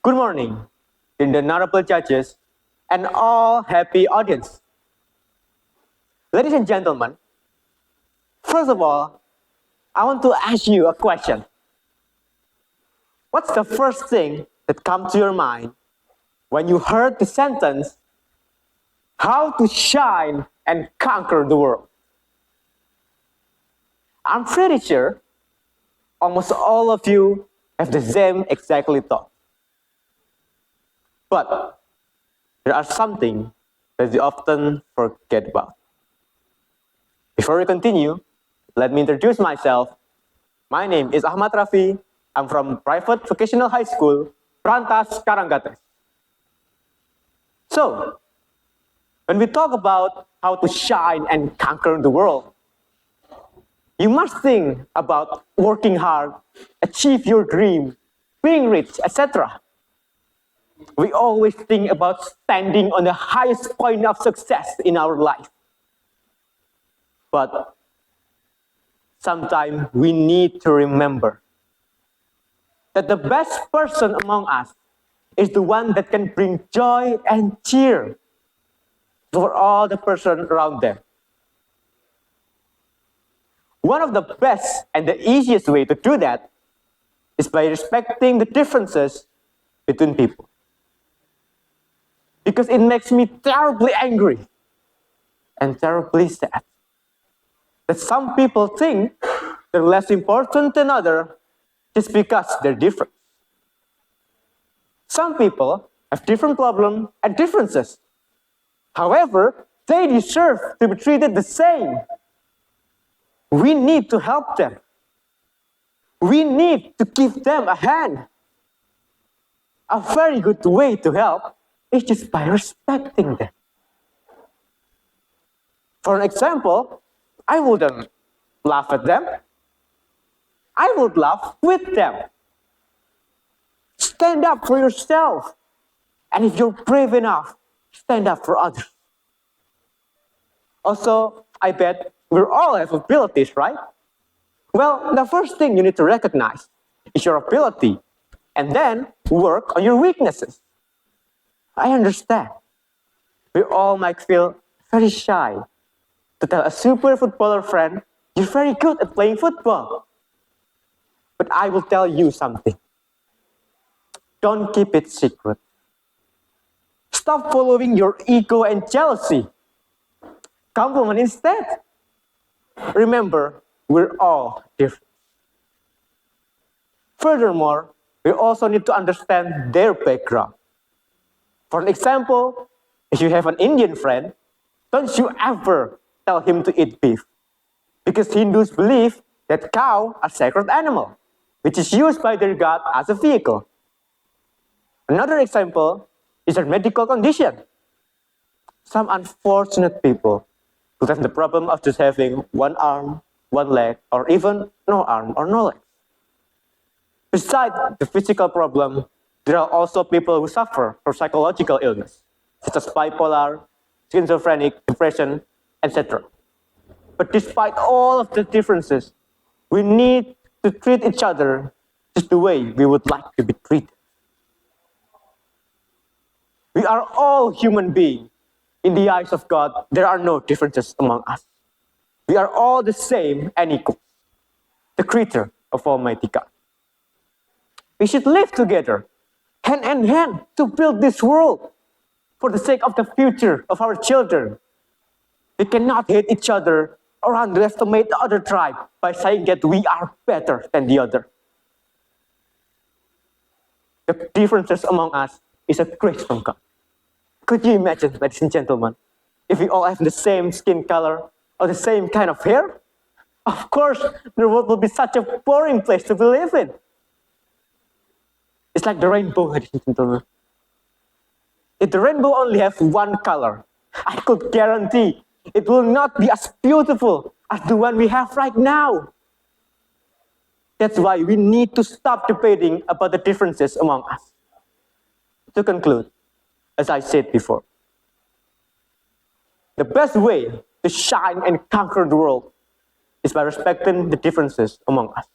Good morning, the honorable judges, and all happy audience. Ladies and gentlemen, first of all, I want to ask you a question. What's the first thing that comes to your mind when you heard the sentence, how to shine and conquer the world? I'm pretty sure almost all of you have the same exactly thought. But there are something that we often forget about. Before we continue, let me introduce myself. My name is Ahmad Rafi. I'm from Private Vocational High School, Prantas, Karanggates. So, when we talk about how to shine and conquer the world, you must think about working hard, achieve your dream, being rich, etc. We always think about standing on the highest point of success in our life. But sometimes we need to remember that the best person among us is the one that can bring joy and cheer for all the person around them. One of the best and the easiest way to do that is by respecting the differences between people. Because it makes me terribly angry and terribly sad that some people think they're less important than others just because they're different. Some people have different problems and differences. However, they deserve to be treated the same. We need to help them. We need to give them a hand. A very good way to help is just by respecting them. For an example, I wouldn't laugh at them. I would laugh with them. Stand up for yourself. And if you're brave enough, stand up for others. Also, I bet we all have abilities, right? Well, the first thing you need to recognize is your ability, and then work on your weaknesses. I understand. We all might feel very shy to tell a super footballer friend, you're very good at playing football. But I will tell you something. Don't keep it secret. Stop following your ego and jealousy. Compliment instead. Remember, we're all different. Furthermore, we also need to understand their background. For an example, if you have an Indian friend, don't you ever tell him to eat beef. Because Hindus believe that cow are sacred animal, which is used by their god as a vehicle. Another example is a medical condition. Some unfortunate people who have the problem of just having one arm, one leg, or even no arm or no leg. Besides the physical problem, there are also people who suffer from psychological illness, such as bipolar, schizophrenic, depression, etc. But despite all of the differences, we need to treat each other just the way we would like to be treated. We are all human beings. In the eyes of God, there are no differences among us. We are all the same and equal, the creator of Almighty God. We should live together, hand in hand, to build this world for the sake of the future of our children. We cannot hate each other or underestimate the other tribe by saying that we are better than the other. The differences among us is a grace from God. Could you imagine, ladies and gentlemen, if we all have the same skin color or the same kind of hair? Of course, the world will be such a boring place to live in. It's like the rainbow, ladies and gentlemen. If the rainbow only has one color, I could guarantee it will not be as beautiful as the one we have right now. That's why we need to stop debating about the differences among us. To conclude, as I said before, the best way to shine and conquer the world is by respecting the differences among us.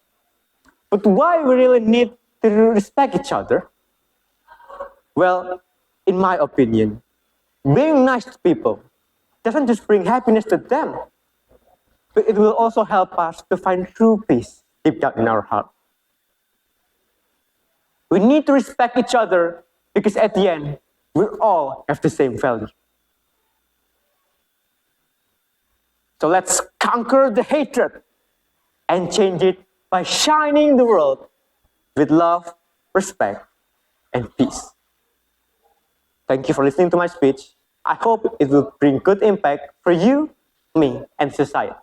But why we really need to respect each other? Well, in my opinion, being nice to people doesn't just bring happiness to them, but it will also help us to find true peace deep down in our heart. We need to respect each other because at the end, we all have the same value. So let's conquer the hatred and change it by shining the world with love, respect, and peace. Thank you for listening to my speech. I hope it will bring good impact for you, me, and society.